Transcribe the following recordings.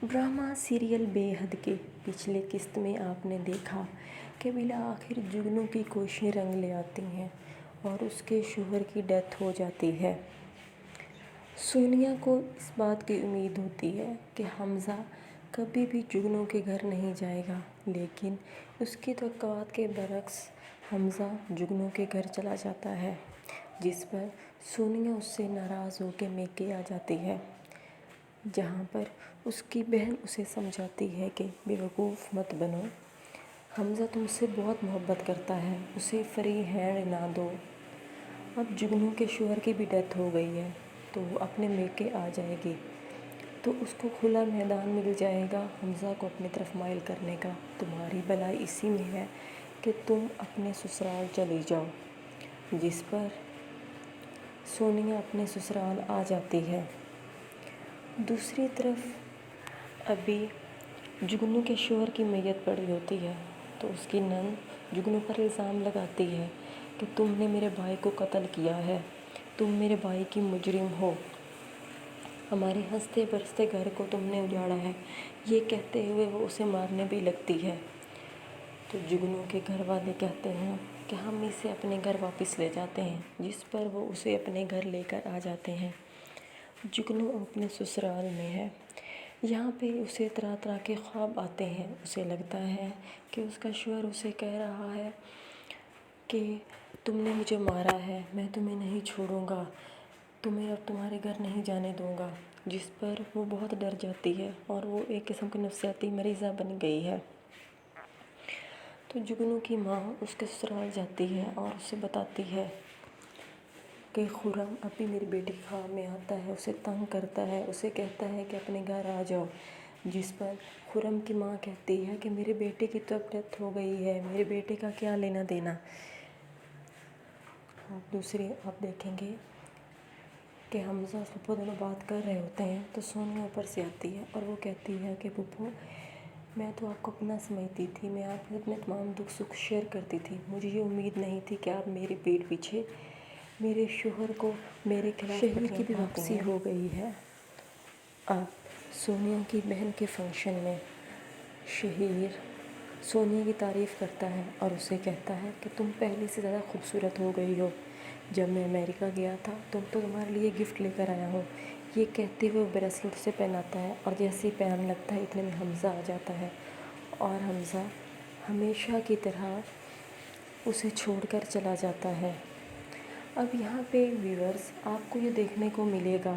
Drama serial बेहद के पिछले किस्त में आपने देखा कि बिलाआखिर जुगनू की कोशिशें रंग ले आती हैं और उसके शौहर की डेथ हो जाती है। सोनिया को इस बात की उम्मीद होती है कि हमज़ा कभी भी जुगनू के घर नहीं जाएगा, लेकिन उसकी तवक्कुआत के बरक्स हमज़ा जुगनू के घर चला जाता है, जिस पर सोनिया उससे नाराज़ होकर मेके आ जाती है, जहाँ पर उसकी बहन उसे समझाती है कि बेवकूफ़ मत बनो, हमज़ा तुमसे बहुत मोहब्बत करता है, उसे फ्री हैंड ना दो। अब जुगनू के शौहर की भी डेथ हो गई है तो वो अपने मेके आ जाएगी, तो उसको खुला मैदान मिल जाएगा हमज़ा को अपनी तरफ माइल करने का। तुम्हारी भलाई इसी में है कि तुम अपने ससुराल चली जाओ, जिस पर सोनिया अपने ससुराल आ जाती है। दूसरी तरफ अभी जुगनू के शौहर की मैयत पड़ी होती है तो उसकी नंद जुगनू पर इल्ज़ाम लगाती है कि तुमने मेरे भाई को कत्ल किया है, तुम मेरे भाई की मुजरिम हो, हमारे हंसते बरसते घर को तुमने उजाड़ा है। ये कहते हुए वो उसे मारने भी लगती है। तो जुगनू के घर वाले कहते हैं कि हम इसे अपने घर वापस ले जाते हैं, जिस पर वो उसे अपने घर लेकर आ जाते हैं। जुगनू अपने ससुराल में है। यहाँ पे उसे तरह तरह के ख्वाब आते हैं। उसे लगता है कि उसका शौहर उसे कह रहा है कि तुमने मुझे मारा है, मैं तुम्हें नहीं छोड़ूंगा, तुम्हें और तुम्हारे घर नहीं जाने दूंगा, जिस पर वो बहुत डर जाती है और वो एक किस्म की नफसियाती मरीज़ा बन गई है। तो जुगनू की माँ उसके ससुराल जाती है और उसे बताती है कि खुर्रम अभी मेरी बेटी के ख्वाब में आता है, उसे तंग करता है, उसे कहता है कि अपने घर आ जाओ, जिस पर खुर्रम की माँ कहती है कि मेरे बेटे की तो अब डेथ हो गई है, मेरे बेटे का क्या लेना देना। दूसरी आप देखेंगे कि हमज़ा और पप्पू दोनों बात कर रहे होते हैं तो सोनिया ऊपर से आती है और वो कहती है कि पप्पू, मैं तो आपको अपना समझती थी, मैं आपसे अपने तमाम दुख सुख शेयर करती थी, मुझे ये उम्मीद नहीं थी कि आप मेरे पीठ पीछे मेरे शौहर को मेरे खिलाफ शहीर की भी वापसी हो गई है। अब सोनिया की बहन के फंक्शन में शहीर सोनिया की तारीफ़ करता है और उसे कहता है कि तुम पहले से ज़्यादा खूबसूरत हो गई हो, जब मैं अमेरिका गया था तो तुम्हारे लिए गिफ्ट लेकर आया हूँ। ये कहते हुए वो ब्रेसलेट से पहनाता है और जैसे ही पहनने लगता है इतने में हमज़ा आ जाता है और हमज़ा हमेशा की तरह उसे छोड़कर चला जाता है। अब यहाँ पे व्यूअर्स आपको ये देखने को मिलेगा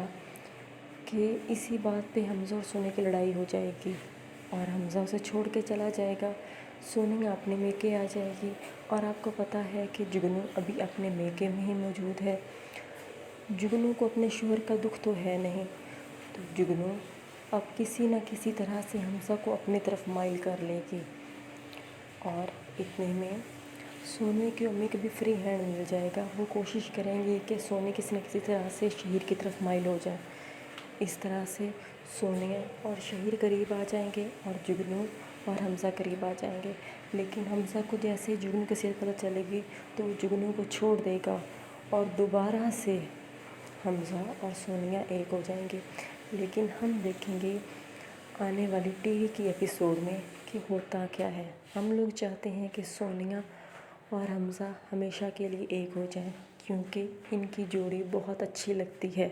कि इसी बात पे हमज़ा और सोनिया की लड़ाई हो जाएगी और हमज़ा उसे छोड़ के चला जाएगा, सोनिया अपने मेके आ जाएगी और आपको पता है कि जुगनू अभी अपने मेके में ही मौजूद है। जुगनू को अपने शौहर का दुख तो है नहीं, तो जुगनू अब किसी न किसी तरह से हमज़ा को अपनी तरफ माइल कर लेगी और इतने में सोनिया की मम्मी को भी फ्री हैंड मिल जाएगा। वो कोशिश करेंगे कि सोनिया किसी न किसी तरह से शहीर की तरफ माइल हो जाए। इस तरह से सोनिया और शहीर करीब आ जाएंगे और जुगनू और हमज़ा करीब आ जाएंगे। लेकिन हमज़ा को जैसे ही जुगनू की सेहत पता चलेगी तो वो जुगनू को छोड़ देगा और दोबारा से हमज़ा और सोनिया एक हो जाएंगे। लेकिन हम देखेंगे आने वाली टीवी की एपिसोड में कि होता क्या है। हम लोग चाहते हैं कि सोनिया और हमज़ा हमेशा के लिए एक हो जाएं, क्योंकि इनकी जोड़ी बहुत अच्छी लगती है।